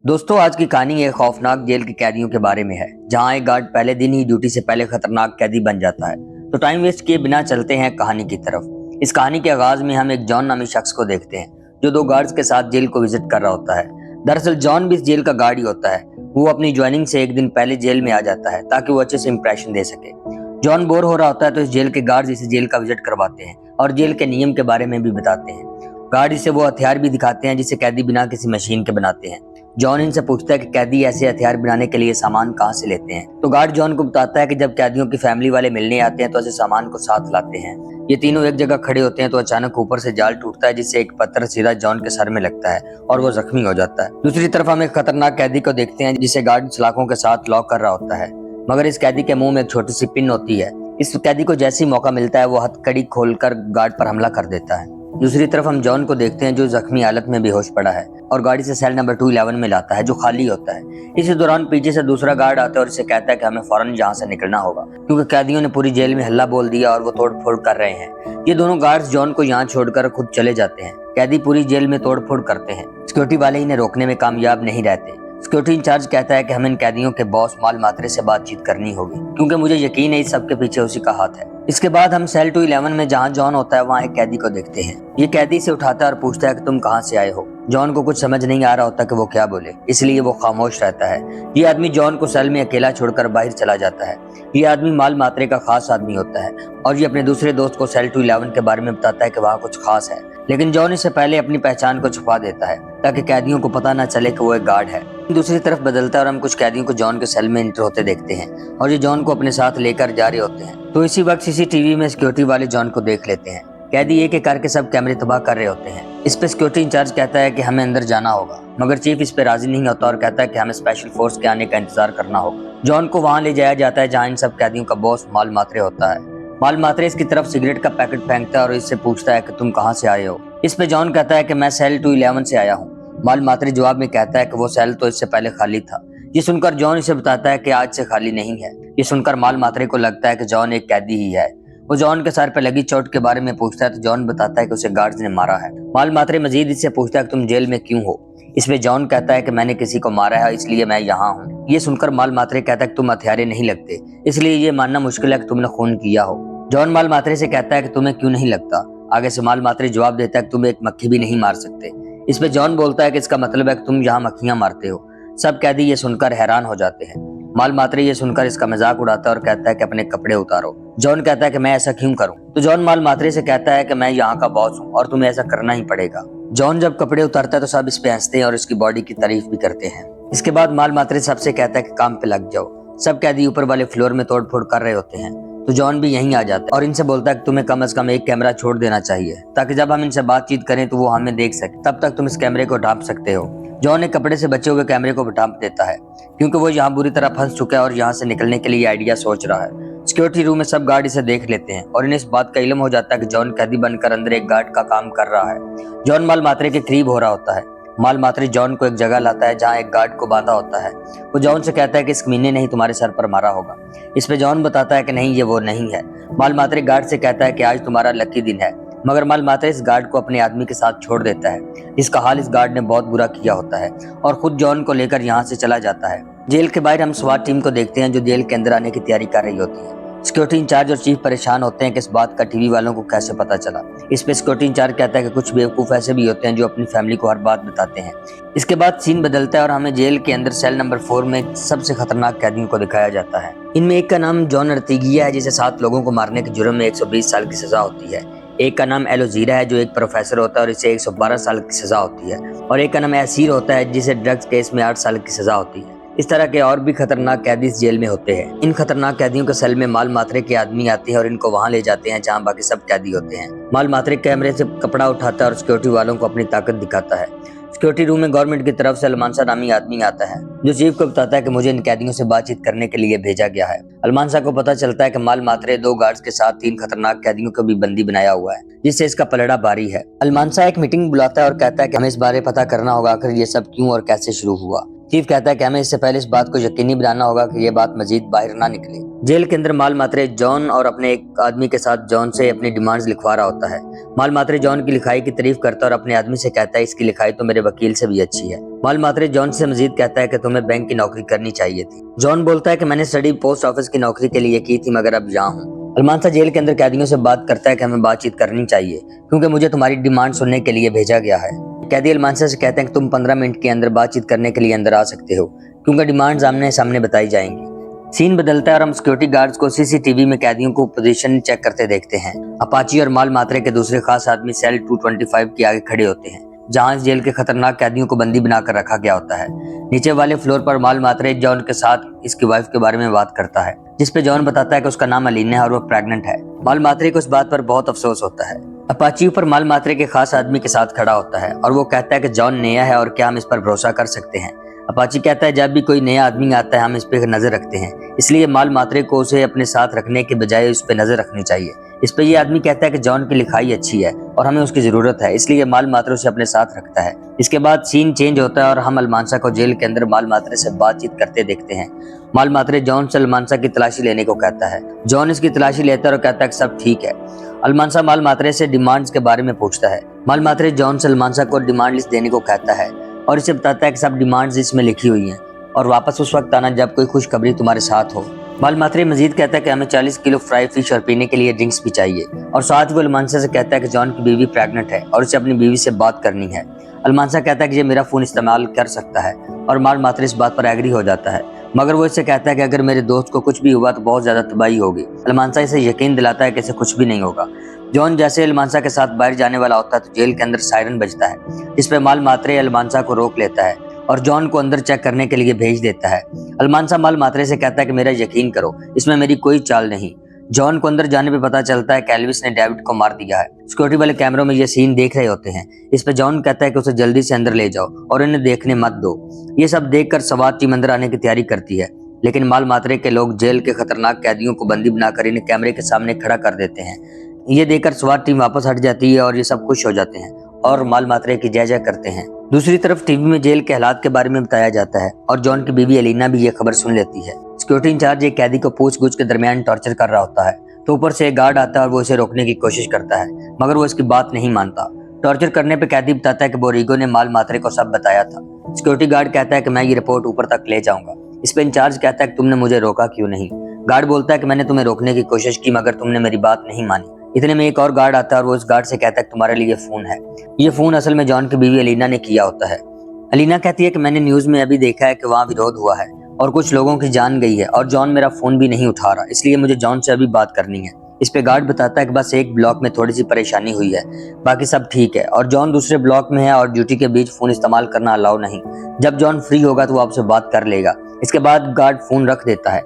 दोस्तों, आज की कहानी एक खौफनाक जेल के कैदियों के बारे में है, जहां एक गार्ड पहले दिन ही ड्यूटी से पहले खतरनाक कैदी बन जाता है। तो टाइम वेस्ट किए बिना चलते हैं कहानी की तरफ। इस कहानी के आगाज में हम एक जॉन नामी शख्स को देखते हैं, जो दो गार्ड्स के साथ जेल को विजिट कर रहा होता है। दरअसल जॉन भी इस जेल का गार्ड ही होता है। वो अपनी ज्वाइनिंग से एक दिन पहले जेल में आ जाता है ताकि वो अच्छे से इंप्रेशन दे सके। जॉन बोर हो रहा होता है तो इस जेल के गार्ड्स इसे जेल का विजिट करवाते हैं और जेल के नियम के बारे में भी बताते हैं। गार्ड इसे वो हथियार भी दिखाते हैं जिसे कैदी बिना किसी मशीन के बनाते हैं। जॉन इनसे पूछता है कि कैदी ऐसे हथियार बनाने के लिए सामान कहाँ से लेते हैं। तो गार्ड जॉन को बताता है कि जब कैदियों की फैमिली वाले मिलने आते हैं तो ऐसे सामान को साथ लाते हैं। ये तीनों एक जगह खड़े होते हैं तो अचानक ऊपर से जाल टूटता है, जिससे एक पत्थर सीधा जॉन के सर में लगता है और वो जख्मी हो जाता है। दूसरी तरफ हम एक खतरनाक कैदी को देखते हैं जिसे गार्ड सलाखों के साथ लॉक कर रहा होता है, मगर इस कैदी के मुंह में एक छोटी सी पिन होती है। इस कैदी को जैसे ही मौका मिलता है वो हथकड़ी खोलकर गार्ड पर हमला कर देता है। दूसरी तरफ हम जॉन को देखते हैं जो जख्मी हालत में बेहोश पड़ा है और गाड़ी से सेल नंबर 211 में लाता है, जो खाली होता है। इसी दौरान पीछे से दूसरा गार्ड आता है और इसे कहता है कि हमें फौरन यहाँ से निकलना होगा, क्योंकि कैदियों ने पूरी जेल में हल्ला बोल दिया और वो तोड़ फोड़ कर रहे हैं। ये दोनों गार्ड्स जॉन को यहाँ छोड़कर खुद चले जाते हैं। कैदी पूरी जेल में तोड़ फोड़ करते हैं। सिक्योरिटी वाले इन्हें रोकने में कामयाब नहीं रहते। सिक्योरिटी इंचार्ज कहता है कि हमें इन कैदियों के बॉस माल मात्रे से बातचीत करनी होगी, क्योंकि मुझे यकीन है इस सब के पीछे उसी का हाथ है। इसके बाद हम सेल 211 में जहां जॉन होता है वहां एक कैदी को देखते हैं। ये कैदी से उठाता है और पूछता है कि तुम कहां से आए हो। जॉन को कुछ समझ नहीं आ रहा होता कि वो क्या बोले, इसलिए वो खामोश रहता है। ये आदमी जॉन को सेल में अकेला छोड़कर बाहर चला जाता है। ये आदमी माल मात्रे का खास आदमी होता है और ये अपने दूसरे दोस्त को सेल 211 के बारे में बताता है कि वहाँ कुछ खास है, लेकिन जॉन इससे पहले अपनी पहचान को छुपा देता है ताकि कैदियों को पता न चले कि वो एक गार्ड है। दूसरी तरफ बदलता है और हम कुछ कैदियों को जॉन के सेल में एंटर होते देखते हैं और ये जॉन को अपने साथ लेकर जा रहे होते हैं। तो इसी वक्त सीसीटीवी में सिक्योरिटी वाले जॉन को देख लेते हैं। कैदी एक एक करके सब कैमरे तबाह कर रहे होते हैं। इस पे सिक्योरिटी इंचार्ज कहता है कि हमें अंदर जाना होगा, मगर चीफ इस पे राजी नहीं होता और कहता है कि हमें स्पेशल फोर्स के आने का इंतजार करना होगा। जॉन को वहां ले जाया जाता है जहां इन सब कैदियों का बॉस माल मात्रे होता है। माल मात्रे इसकी तरफ सिगरेट का पैकेट फेंकता है और इससे पूछता है कि तुम कहां से आए हो। इस पे जॉन कहता है कि मैं सेल 211 से आया हूँ। माल मात्रे जवाब में कहता है कि वो सेल तो इससे पहले खाली था। ये सुनकर जॉन इसे बताता है कि आज से खाली नहीं है। ये सुनकर माल मात्रे को लगता है कि जॉन एक कैदी ही है। वो जॉन के सर पे लगी चोट के बारे में पूछता है तो जॉन बताता है कि उसे गार्ड्स ने मारा है। माल मात्रे मजीद इससे पूछता है कि तुम जेल में क्यों हो। इसमें जॉन कहता है कि मैंने किसी को मारा है, इसलिए मैं यहाँ हूँ। ये सुनकर माल मात्रे कहता है कि तुम हथियारे नहीं लगते, इसलिए ये मानना मुश्किल है कि तुमने खून किया हो। जॉन माल मात्रे से कहता है कि तुम्हें क्यों नहीं लगता। आगे से माल मात्रे जवाब देता है कि तुम एक मक्खी भी नहीं मार सकते। इस पे जॉन बोलता है कि इसका मतलब है कि तुम यहाँ मक्खियां मारते हो। सब कैदी ये सुनकर हैरान हो जाते हैं। माल मात्रे ये सुनकर इसका मजाक उड़ाता है और कहता है कि अपने कपड़े उतारो। जॉन कहता है कि मैं ऐसा क्यों करूं। तो जॉन माल मात्रे से कहता है कि मैं यहाँ का बॉस हूँ और तुम्हें ऐसा करना ही पड़ेगा। जॉन जब कपड़े उतारता है तो सब इस पे हंसते हैं और इसकी बॉडी की तारीफ भी करते हैं। इसके बाद माल मात्रे सबसे कहता है कि काम पे लग जाओ। सब कैदी ऊपर वाले फ्लोर में तोड़ फोड़ कर रहे होते हैं तो जॉन भी यहीं आ जाता है और इनसे बोलता है कि तुम्हें कम से कम एक कैमरा छोड़ देना चाहिए, ताकि जब हम इनसे बातचीत करें तो वो हमें देख सके। तब तक तुम इस कैमरे को ढांप सकते हो। जॉन एक कपड़े से बचे हुए कैमरे को ढांप देता है, क्योंकि वो यहाँ बुरी तरह फंस चुका है और यहाँ से निकलने के लिए आइडिया सोच रहा है। सिक्योरिटी रूम में सब गार्ड इसे देख लेते हैं और इन्हें इस बात का इल्म हो जाता है कि जॉन कैदी बनकर अंदर एक गार्ड का काम कर रहा है। जॉन माल मात्रे के करीब हो रहा होता है। माल मात्रे जॉन को एक जगह लाता है जहाँ एक गार्ड को बांधा होता है। वो जॉन से कहता है कि इस कमीने ने ही तुम्हारे सर पर मारा होगा। इस पे जॉन बताता है कि नहीं, ये वो नहीं है। माल मात्रे गार्ड से कहता है कि आज तुम्हारा लकी दिन है, मगर माल मात्रे इस गार्ड को अपने आदमी के साथ छोड़ देता है। इसका हाल इस गार्ड ने बहुत बुरा किया होता है और खुद जॉन को लेकर यहाँ से चला जाता है। जेल के बाहर हम स्वाट टीम को देखते हैं जो जेल के अंदर आने की तैयारी कर रही होती है। सिक्योरिटी इंचार्ज और चीफ परेशान होते हैं कि इस बात का टीवी वालों को कैसे पता चला। इस पे सिक्योरिटी इंचार्ज कहता है कि कुछ बेवकूफ ऐसे भी होते हैं जो अपनी फैमिली को हर बात बताते हैं। इसके बाद सीन बदलता है और हमें जेल के अंदर सेल नंबर 4 में सबसे खतरनाक कैदियों को दिखाया जाता है। इनमें एक का नाम जॉन अर्तिगिया है, जिसे 7 लोगों को मारने के जुर्म में 120 साल की सजा होती है। एक का नाम एलोजीरा है जो एक प्रोफेसर होता है और इसे 112 साल की सजा होती है। और एक का नाम एसीर होता है जिसे ड्रग्स केस में 8 साल की सजा होती है। इस तरह के और भी खतरनाक कैदी इस जेल में होते हैं। इन खतरनाक कैदियों के सेल में माल मात्रे के आदमी आते हैं और इनको वहां ले जाते हैं जहां बाकी सब कैदी होते हैं। माल मात्रे कैमरे से कपड़ा उठाता है और सिक्योरिटी वालों को अपनी ताकत दिखाता है। सिक्योरिटी रूम में गवर्नमेंट की तरफ से अलमानसा नामी आदमी आता है जो चीफ को बताता है कि मुझे इन कैदियों से बातचीत करने के लिए भेजा गया है। अलमानसा को पता चलता है कि माल मात्रे 2 गार्ड्स के साथ 3 खतरनाक कैदियों को भी बंदी बनाया हुआ है, जिससे इसका पलड़ा भारी है। अलमानसा एक मीटिंग बुलाता है और कहता है कि हमें इस बारे पता करना होगा आखिर ये सब क्यों और कैसे शुरू हुआ। चीफ कहता है कि हमें इससे पहले इस बात को यकीनी बनाना होगा कि ये बात मजीद बाहर ना निकले। जेल के अंदर माल मात्रे जॉन और अपने एक आदमी के साथ जॉन से अपनी डिमांड्स लिखवा रहा होता है। माल मात्रे जॉन की लिखाई की तारीफ करता है और अपने आदमी से कहता है इसकी लिखाई तो मेरे वकील से भी अच्छी है। माल मात्रे जॉन से मजीद कहता है कि तुम्हें बैंक की नौकरी करनी चाहिए थी। जॉन बोलता है कि मैंने स्टडी पोस्ट ऑफिस की नौकरी के लिए की थी, मगर अब यहाँ हूँ। अलमांसा जेल के अंदर कैदियों से बात करता है कि हमें बातचीत करनी चाहिए क्योंकि मुझे तुम्हारी डिमांड सुनने के लिए भेजा गया है। कैदी अलमांसा से कहते हैं कि तुम 15 मिनट के अंदर बातचीत करने के लिए अंदर आ सकते हो क्योंकि डिमांड्स आमने सामने बताई जाएंगी। सीन बदलता है और हम सिक्योरिटी गार्ड्स को सीसीटीवी में कैदियों को पोजीशन चेक करते देखते हैं। अपाची और माल मात्रे के दूसरे खास आदमी सेल 225 के आगे खड़े होते हैं जहां इस जेल के खतरनाक कैदियों को बंदी बनाकर रखा गया होता है। नीचे वाले फ्लोर पर माल मात्रे जॉन के साथ इसकी वाइफ के बारे में बात करता है, जिसपे जॉन बताता है कि उसका नाम अलीना है और वो प्रेग्नेंट है। माल मात्रे को इस बात पर बहुत अफसोस होता है। अपाची ऊपर माल मात्रे के खास आदमी के साथ खड़ा होता है और वो कहता है कि जॉन नया है और क्या हम इस पर भरोसा कर सकते हैं। अपाची कहता है जब भी कोई नया आदमी आता है हम इस पे नजर रखते हैं, इसलिए माल मात्रे को उसे अपने साथ रखने के बजाय उस पे नजर रखनी चाहिए। इस पे ये आदमी कहता है कि जॉन की लिखाई अच्छी है और हमें उसकी जरूरत है, इसलिए माल मात्रे उसे अपने साथ रखता है। इसके बाद सीन चेंज होता है और हम अलमांसा को जेल के अंदर माल मात्रे से बातचीत करते देखते हैं। माल मात्रे जॉन से अलमांसा की तलाशी लेने को कहता है। जॉन इसकी तलाशी लेता है और कहता है कि सब ठीक है। अलमांसा माल मात्रे से डिमांड्स के बारे में पूछता है। माल मात्रे जॉन से अलमांसा को डिमांड लिस्ट देने को कहता है और इसे बताता है कि सब डिमांड्स इसमें लिखी हुई हैं और वापस उस वक्त आना जब कोई खुशखबरी तुम्हारे साथ हो। माल मात्रे मजीद कहता है कि हमें 40 किलो फ्राई फिश और पीने के लिए ड्रिंक्स भी चाहिए और साथ ही वो अलमांसा से कहता है कि जॉन की बीवी प्रेग्नेंट है और उसे अपनी बीवी से बात करनी है। अलमांसा कहता है कि ये मेरा फोन इस्तेमाल कर सकता है और माल मात्रे इस बात पर एग्री हो जाता है, मगर वो इससे कहता है कि अगर मेरे दोस्त को कुछ भी हुआ तो बहुत ज्यादा तबाही होगी। अलमांसा इसे यकीन दिलाता है कि इसे कुछ भी नहीं होगा। जॉन जैसे अलमांसा के साथ बाहर जाने वाला होता है तो जेल के अंदर सायरन बजता है, जिस पे माल मात्रे अलमांसा को रोक लेता है और जॉन को अंदर चेक करने के लिए भेज देता है। अलमांसा माल मात्रे से कहता है कि मेरा यकीन करो, इसमें मेरी कोई चाल नहीं। जॉन को अंदर जाने पे पता चलता है कि एल्विस ने डेविड को मार दिया है। सिक्योरिटी वाले कैमरों में ये सीन देख रहे होते हैं। इस पे जॉन कहता है कि उसे जल्दी से अंदर ले जाओ और इन्हें देखने मत दो। ये सब देखकर सवात टीम अंदर आने की तैयारी करती है, लेकिन माल मात्रे के लोग जेल के खतरनाक कैदियों को बंदी बनाकर इन्हें कैमरे के सामने खड़ा कर देते हैं। ये देखकर स्वाट टीम वापस हट जाती है और ये सब खुश हो जाते हैं और माल मात्रे की जय जय करते हैं। दूसरी तरफ टीवी में जेल के हालात के बारे में बताया जाता है और जॉन की बीवी अलीना भी ये खबर सुन लेती है। सिक्योरिटी इंचार्ज एक कैदी को पूछगुछ के दरमियान टॉर्चर कर रहा होता है तो ऊपर से एक गार्ड आता है और वो इसे रोकने की कोशिश करता है, मगर वो इसकी बात नहीं मानता। टॉर्चर करने पे कैदी बताता है कि बोरिगो ने माल मात्रे को सब बताया था। सिक्योरिटी गार्ड कहता है कि मैं ये रिपोर्ट ऊपर तक ले जाऊंगा। इस पे इंचार्ज कहता है कि तुमने मुझे रोका क्यों नहीं। गार्ड बोलता है कि मैंने तुम्हें रोकने की कोशिश की मगर तुमने मेरी बात नहीं मानी। इतने में एक और गार्ड आता है और वो उस गार्ड से कहता है कि तुम्हारे लिए फोन है। ये फोन असल में जॉन की बीवी अलीना ने किया होता है। अलीना कहती है कि मैंने न्यूज में अभी देखा है कि वहाँ विरोध हुआ है और कुछ लोगों की जान गई है और जॉन मेरा फोन भी नहीं उठा रहा, इसलिए मुझे जॉन से अभी बात करनी है। इस पे गार्ड बताता है कि बस एक ब्लॉक में थोड़ी सी परेशानी हुई है, बाकी सब ठीक है और जॉन दूसरे ब्लॉक में है और ड्यूटी के बीच फोन इस्तेमाल करना अलाउ नहीं। जब जॉन फ्री होगा तो वो आपसे बात कर लेगा। इसके बाद गार्ड फोन रख देता है।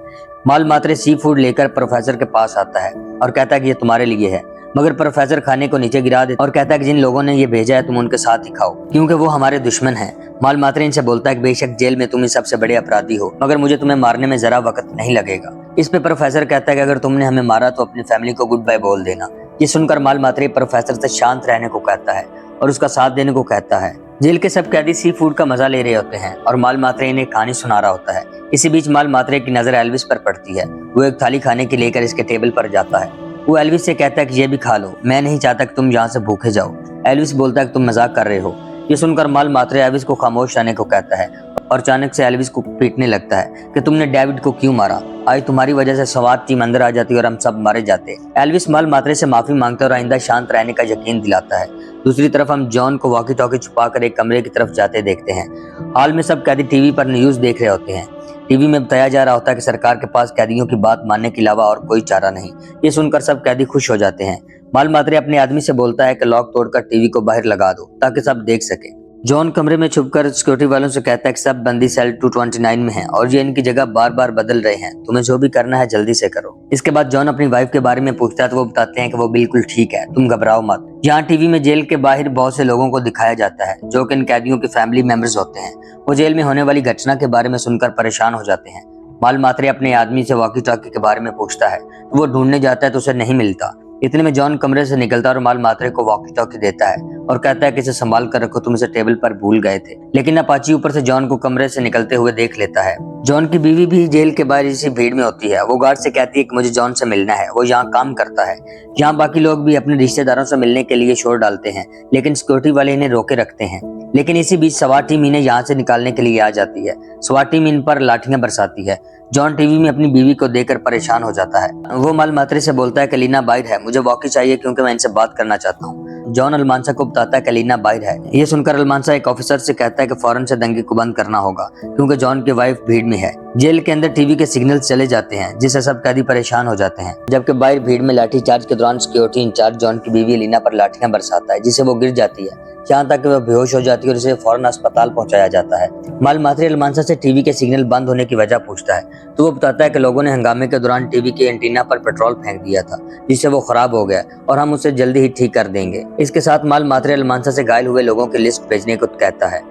माल मात्रे सी फूड लेकर प्रोफेसर के पास आता है और कहता है कि ये तुम्हारे लिए है, मगर प्रोफेसर खाने को नीचे गिरा देता और कहता है कि जिन लोगों ने ये भेजा है तुम उनके साथ ही खाओ क्योंकि वो हमारे दुश्मन हैं। माल मात्रे इनसे बोलता है कि बेशक जेल में तुम ही सबसे बड़े अपराधी हो, मगर मुझे तुम्हें मारने में जरा वक्त नहीं लगेगा। इस पे प्रोफेसर कहता है कि अगर तुमने हमें मारा तो अपनी फैमिली को गुड बाय बोल देना। ये सुनकर माल मात्रे प्रोफेसर से शांत रहने को कहता है और उसका साथ देने को कहता है। जेल के सब कैदी सी फूड का मजा ले रहे होते हैं और माल मात्रे इन्हें कहानी सुना रहा होता है। इसी बीच माल मात्रे की नजर एल्विस पर पड़ती है। वो एक थाली खाने की लेकर इसके टेबल पर जाता है। वो एल्विस से कहता है कि ये भी खा लो, मैं नहीं चाहता कि तुम यहाँ से भूखे जाओ। एल्विस बोलता है कि तुम मजाक कर रहे हो। ये सुनकर माल मात्रे एल्विस को खामोश रहने को कहता है और अचानक से एल्विस को पीटने लगता है कि तुमने डेविड को क्यों मारा, आज तुम्हारी वजह से सवात टीम अंदर आ जाती और हम सब मारे जाते। एल्विस माल मात्रे से माफी मांगता और आइंदा शांत रहने का यकीन दिलाता है। दूसरी तरफ हम जॉन को वॉकी टॉकी छुपाकर एक कमरे की तरफ जाते देखते हैं। हाल में सब कैदी टीवी पर न्यूज देख रहे होते हैं। टीवी में बताया जा रहा होता है कि सरकार के पास कैदियों की बात मानने के अलावा और कोई चारा नहीं। ये सुनकर सब कैदी खुश हो जाते हैं। माल मात्रे अपने आदमी से बोलता है कि लॉक तोड़कर टीवी को बाहर लगा दो ताकि सब देख सके। जॉन कमरे में छुपकर सिक्योरिटी वालों से कहता है कि सब बंदी सेल 229 में हैं और ये इनकी जगह बार बार बदल रहे हैं, तुम्हें जो भी करना है जल्दी से करो। इसके बाद जॉन अपनी वाइफ के बारे में पूछता है तो वो बताते हैं कि वो बिल्कुल ठीक है, तुम घबराओ मत। यहाँ टीवी में जेल के बाहर बहुत से लोगों को दिखाया जाता है जो कि इन कैदियों के फैमिली मेंबर्स होते हैं। वो जेल में होने वाली घटना के बारे में सुनकर परेशान हो जाते हैं। माल मात्रे अपने आदमी से वॉकी टॉकी के बारे में पूछता है तो वो ढूंढने जाता है तो उसे नहीं मिलता। इतने में जॉन कमरे से निकलता है और माल मात्रे को वॉकी टॉकी देता है और कहता है कि इसे संभाल कर रखो, तुम इसे टेबल पर भूल गए थे। लेकिन अपाची ऊपर से जॉन को कमरे से निकलते हुए देख लेता है। जॉन की बीवी भी जेल के बाहर इसी भीड़ में होती है। वो गार्ड से कहती है कि मुझे जॉन से मिलना है, वो यहाँ काम करता है। यहाँ बाकी लोग भी अपने रिश्तेदारों से मिलने के लिए शोर डालते हैं, लेकिन सिक्योरिटी वाले इन्हें रोके रखते हैं। लेकिन इसी बीच स्वाट टीम इन्हें यहाँ से निकालने के लिए आ जाती है। स्वाट टीम इन पर लाठियां बरसाती है। जॉन टीवी में अपनी बीवी को देखकर परेशान हो जाता है। वो माल मात्रे से बोलता है कि लीना बाहर है, मुझे वॉकी चाहिए क्योंकि मैं इनसे बात करना चाहता हूँ। जॉन अलमांसा को बताता है कि लीना बाहर है। ये सुनकर अलमांसा एक ऑफिसर से कहता है कि फौरन से दंगे को बंद करना होगा क्योंकि जॉन की वाइफ भीड़ में है। जेल के अंदर टीवी के सिग्नल चले जाते हैं जिससे सब कैदी परेशान हो जाते हैं, जबकि बाहर भीड़ में लाठीचार्ज के दौरान सिक्योरिटी इंचार्ज जॉन की बीवी लीना पर लाठियां बरसाता है, जिससे वो गिर जाती है, यहाँ तक कि वह बेहोश हो जाती है और इसे फौरन अस्पताल पहुंचाया जाता है। माल मात्रे अलमांसा से टीवी के सिग्नल बंद होने की वजह पूछता है तो वो बताता है कि लोगों ने हंगामे के दौरान टीवी के एंटीना पर पेट्रोल फेंक दिया था, जिससे वो खराब हो गया और हम उसे जल्दी ही ठीक कर देंगे। इसके साथ माल मात्रे अलमांसा से घायल हुए लोगों की लिस्ट भेजने को कहता है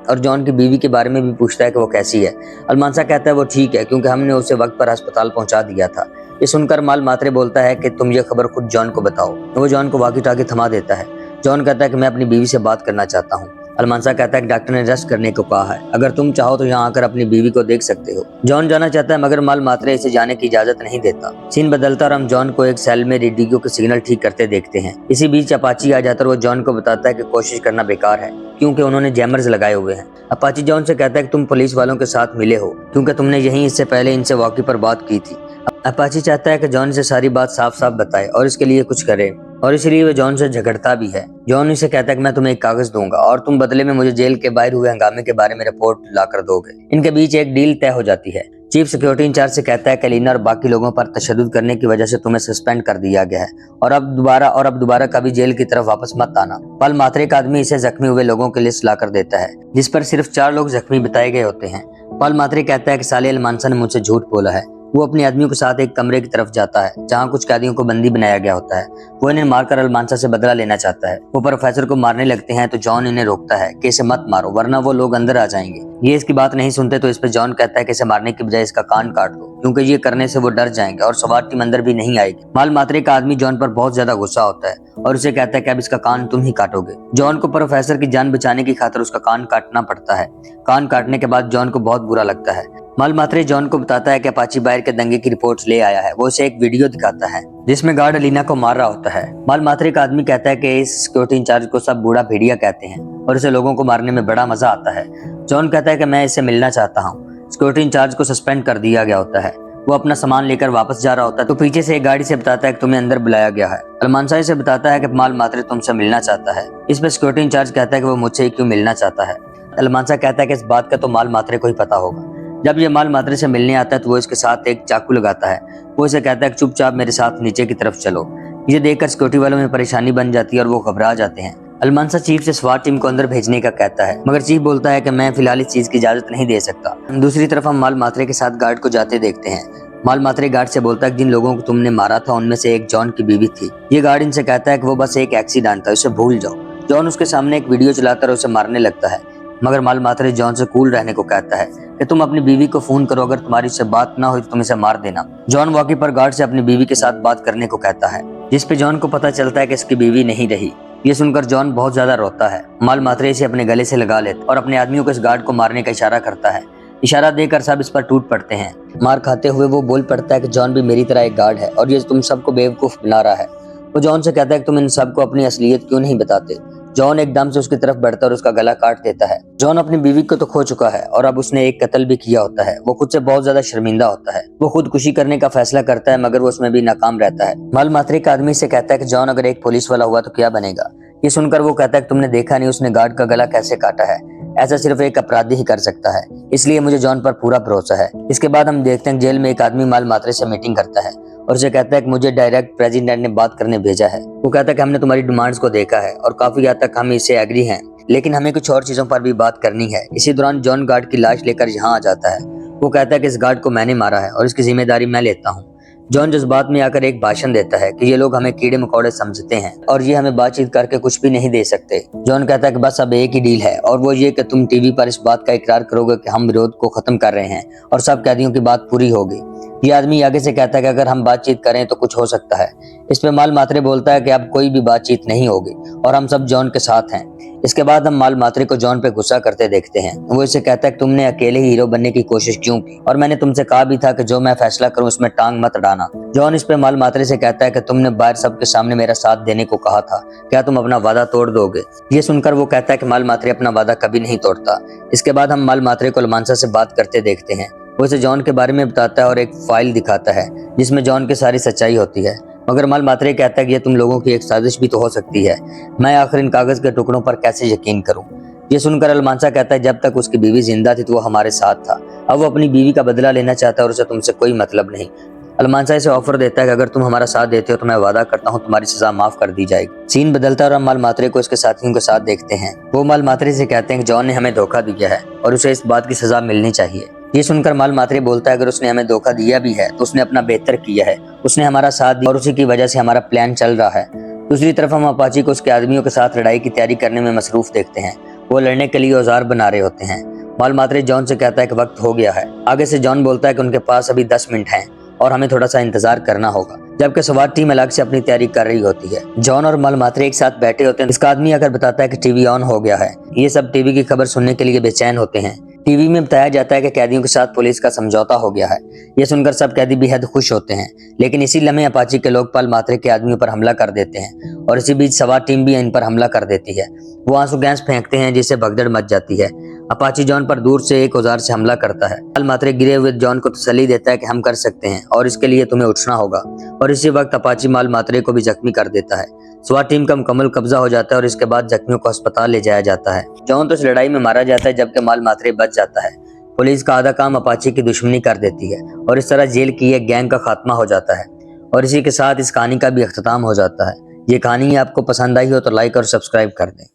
और जॉन की बीवी के बारे में भी पूछता है कि वो कैसी है। अलमांसा कहता है वो ठीक है क्योंकि हमने उसे वक्त पर अस्पताल पहुंचा दिया था। ये सुनकर माल मात्रे बोलता है कि तुम ये खबर खुद जॉन को बताओ। वो जॉन को वॉकी टॉकी थमा देता है। जॉन कहता है कि मैं अपनी बीवी से बात करना चाहता हूँ। अलमांसा कहता है कि डॉक्टर ने रेस्ट करने को कहा है, अगर तुम चाहो तो यहाँ आकर अपनी बीवी को देख सकते हो। जॉन जाना चाहता है मगर माल मात्रे इसे जाने की इजाजत नहीं देता। सीन बदलता और हम जॉन को एक सेल में रेडियो के सिग्नल ठीक करते देखते हैं। इसी बीच अपाची आ जाता और वो जॉन को बताता है कि कोशिश करना बेकार है क्योंकि उन्होंने जैमर्स लगाए हुए हैं। अपाची जॉन से कहता है कि तुम पुलिस वालों के साथ मिले हो क्योंकि तुमने यहीं इससे पहले इनसे वॉकी पर बात की थी। अपाची चाहता है कि जॉन से सारी बात साफ साफ बताए और इसके लिए कुछ करे, और इसलिए वह जॉन से झगड़ता भी है। जॉन इसे कहता है कि मैं तुम्हें एक कागज दूंगा और तुम बदले में मुझे जेल के बाहर हुए हंगामे के बारे में रिपोर्ट लाकर दोगे। इनके बीच एक डील तय हो जाती है। चीफ सिक्योरिटी इंचार्ज से कहता है कि लीना और बाकी लोगों पर तशद्दुद करने की वजह से तुम्हें सस्पेंड कर दिया गया है और अब दोबारा कभी जेल की तरफ वापस मत आना। माल मात्रे का आदमी इसे जख्मी हुए लोगों की लिस्ट लाकर देता है जिस पर सिर्फ 4 लोग जख्मी बताए गए होते हैं। माल मात्रे कहता है कि साले अलमांसा ने मुझसे झूठ बोला है। वो अपने आदमियों के साथ एक कमरे की तरफ जाता है जहाँ कुछ कैदियों को बंदी बनाया गया होता है। वो इन्हें मारकर अलमांसा से बदला लेना चाहता है। वो प्रोफेसर को मारने लगते हैं तो जॉन इन्हें रोकता है कि इसे मत मारो वरना वो लोग अंदर आ जाएंगे। ये इसकी बात नहीं सुनते तो इस पे जॉन कहता है कि इसे मारने की बजाय इसका कान काट दो क्योंकि ये करने से वो डर जाएंगे और स्वाट टीम अंदर भी नहीं आएगी। माल मात्रे का आदमी जॉन पर बहुत ज्यादा गुस्सा होता है और उसे कहता है कि अब इसका कान तुम ही काटोगे। जॉन को प्रोफेसर की जान बचाने की खातिर उसका कान काटना पड़ता है। कान काटने के बाद जॉन को बहुत बुरा लगता है। माल मात्रे जॉन को बताता है कि अपाची बाहर के दंगे की रिपोर्ट्स ले आया है। वो उसे एक वीडियो दिखाता है जिसमें गार्ड लीना को मार रहा होता है। माल मात्रे का आदमी कहता है कि इस सिक्योरिटी इंचार्ज को सब बूढ़ा भेड़िया कहते हैं और इसे लोगों को मारने में बड़ा मजा आता है। जॉन कहता है कि मैं इससे मिलना चाहता हूँ। सिक्योरिटी इंचार्ज को सस्पेंड कर दिया गया होता है। वो अपना सामान लेकर वापस जा रहा होता है तो पीछे से एक गाड़ी से बताता है कि तुम्हें अंदर बुलाया गया है। अलमांसा से बताता है कि माल मात्रे तुमसे मिलना चाहता है। इस पर सिक्योरिटी इंचार्ज कहता है कि वो मुझसे क्यों मिलना चाहता है। अलमांसा कहता है कि इस बात का तो माल मात्रे को ही पता होगा। जब ये माल मात्रे से मिलने आता है तो वो इसके साथ एक चाकू लगाता है। वो इसे कहता है कि चुपचाप मेरे साथ नीचे की तरफ चलो। ये देखकर सिक्योरिटी वालों में परेशानी बन जाती है और वो घबरा जाते हैं। अलमांसा चीफ से स्वाट टीम को अंदर भेजने का कहता है मगर चीफ बोलता है कि मैं फिलहाल इस चीज की इजाजत नहीं दे सकता। दूसरी तरफ हम माल मात्रे के साथ गार्ड को जाते देखते हैं। माल मात्रे गार्ड से बोलता है कि जिन लोगों को तुमने मारा था उनमें से एक जॉन की बीवी थी। ये गार्ड इनसे कहता है कि वो बस एक एक्सीडेंट था, उसे भूल जाओ। जॉन उसके सामने एक वीडियो चलाकर उसे मारने लगता है मगर माल मात्रे जॉन से कूल रहने को कहता है कि तुम अपनी बीवी को फोन करो, अगर तुम्हारी से बात ना हुई तो तुम इसे मार देना। जॉन वॉकी पर गार्ड से अपनी बीवी के साथ बात करने को कहता है जिस पे जॉन को पता चलता है कि इसकी बीवी नहीं रही। ये सुनकर जॉन बहुत ज्यादा रोता है। माल मात्रे इसे अपने गले से लगा लेता और अपने आदमियों को इस गार्ड को मारने का इशारा करता है। इशारा देकर सब इस पर टूट पड़ते हैं। मार खाते हुए वो बोल पड़ता है कि जॉन भी मेरी तरह एक गार्ड है और ये तुम सबको बेवकूफ बना रहा है। वो जॉन से कहता है कि तुम इन सबको अपनी असलियत क्यों नहीं बताते। जॉन एकदम से उसकी तरफ बढ़ता और उसका गला काट देता है। जॉन अपनी बीवी को तो खो चुका है और अब उसने एक कत्ल भी किया होता है। वो खुद से बहुत ज्यादा शर्मिंदा होता है। वो खुदकुशी करने का फैसला करता है मगर वो उसमें भी नाकाम रहता है। माल मात्रे का आदमी से कहता है कि जॉन अगर एक पुलिस वाला हुआ तो क्या बनेगा। ये सुनकर वो कहता है कि तुमने देखा नहीं उसने गार्ड का गला कैसे काटा है, ऐसा सिर्फ एक अपराधी ही कर सकता है, इसलिए मुझे जॉन पर पूरा भरोसा है। इसके बाद हम देखते हैं जेल में एक आदमी माल मात्रे से मीटिंग करता है और उसे कहता है कि मुझे डायरेक्ट प्रेसिडेंट ने बात करने भेजा है। वो कहता है कि हमने तुम्हारी डिमांड्स को देखा है और काफी हद तक हम इससे एग्री हैं, लेकिन हमें कुछ और चीजों पर भी बात करनी है। इसी दौरान जॉन गार्ड की लाश लेकर यहाँ आ जाता है। वो कहता है कि इस गार्ड को मैंने मारा है और इसकी जिम्मेदारी मैं लेता हूँ। जॉन जज्बात में आकर एक भाषण देता है कि ये लोग हमें कीड़े मकोड़े समझते हैं और ये हमें बातचीत करके कुछ भी नहीं दे सकते। जॉन कहता है कि बस अब एक ही डील है और वो ये कि तुम टीवी पर इस बात का इकरार करोगे कि हम विरोध को खत्म कर रहे हैं और सब कैदियों की बात पूरी होगी। ये आदमी आगे से कहता है कि अगर हम बातचीत करें तो कुछ हो सकता है। इस पे माल मात्रे बोलता है कि अब कोई भी बातचीत नहीं होगी और हम सब जॉन के साथ हैं। इसके बाद हम माल मात्रे को जॉन पे गुस्सा करते देखते हैं। वो इसे कहता है कि तुमने अकेले ही हीरो बनने की कोशिश क्यों की और मैंने तुमसे कहा भी था कि जो मैं फैसला करूं उसमें टांग मत अड़ाना। जॉन इस पे माल मात्रे से कहता है कि तुमने बाहर सबके सामने मेरा साथ देने को कहा था, क्या तुम अपना वादा तोड़ दोगे? ये सुनकर वो कहता है कि माल मात्रे अपना वादा कभी नहीं तोड़ता। इसके बाद हम माल मात्रे को अलमांसा से बात करते देखते हैं। वो उसे जॉन के बारे में बताता है और एक फाइल दिखाता है जिसमें जॉन की सारी सच्चाई होती है। मगर माल मात्रे कहता है कि ये तुम लोगों की एक साजिश भी तो हो सकती है। मैं आखिर इन कागज के टुकड़ों पर कैसे यकीन करूं? ये सुनकर अलमांसा कहता है जब तक उसकी बीवी जिंदा थी तो वो हमारे साथ था, अब वो अपनी बीवी का बदला लेना चाहता है और उसे तुमसे कोई मतलब नहीं। अलमांसा इसे ऑफर देता है कि अगर तुम हमारा साथ देते हो तो मैं वादा करता हूँ तुम्हारी सजा माफ कर दी जाएगी। सीन बदलता है और हम माल मात्रे को इसके साथियों के साथ देखते हैं। वो माल मात्रे से कहते हैं कि जॉन ने हमें धोखा दिया है और उसे इस बात की सजा मिलनी चाहिए। ये सुनकर माल मात्रे बोलता है अगर उसने हमें धोखा दिया भी है तो उसने अपना बेहतर किया है, उसने हमारा साथ दिया और उसी की वजह से हमारा प्लान चल रहा है। दूसरी तरफ हम अपाची को उसके आदमियों के साथ लड़ाई की तैयारी करने में मसरूफ देखते हैं। वो लड़ने के लिए औजार बना रहे होते हैं। माल मात्रे जॉन से कहता है कि वक्त हो गया है। आगे से जॉन बोलता है कि उनके पास अभी 10 मिनट हैं और हमें थोड़ा सा इंतजार करना होगा, जबकि स्वाट टीम अलग से अपनी तैयारी कर रही होती है। जॉन और माल मात्रे एक साथ बैठे होते हैं। इसका आदमी आकर बताता है कि टीवी ऑन हो गया है। ये सब टीवी की खबर सुनने के लिए बेचैन होते हैं। टीवी में बताया जाता है कि कैदियों के साथ पुलिस का समझौता हो गया है। ये सुनकर सब कैदी बेहद खुश होते हैं, लेकिन इसी लम्हे अपाची के लोग माल मात्रे के आदमियों पर हमला कर देते हैं और इसी बीच स्वाट टीम भी इन पर हमला कर देती है। वो आंसू गैस फेंकते हैं जिससे भगदड़ मच जाती है। अपाची जॉन पर दूर से एक औजार से हमला करता है। माल मात्रे गिरे हुए जॉन को तसल्ली देता है कि हम कर सकते हैं और इसके लिए तुम्हें उठना होगा, और इसी वक्त अपाची माल मात्रे को भी जख्मी कर देता है। स्वाट टीम का मुकम्मल कब्जा हो जाता है और इसके बाद जख्मियों को अस्पताल ले जाया जाता है। जॉन तो इस लड़ाई में मारा जाता है जबकि माल मात्रे बच जाता है। पुलिस का आधा काम अपाची की दुश्मनी कर देती है और इस तरह जेल की एक गैंग का खात्मा हो जाता है और इसी के साथ इस कहानी का भी अख्ताम हो जाता है। ये कहानी आपको पसंद आई हो तो लाइक और सब्सक्राइब कर दें।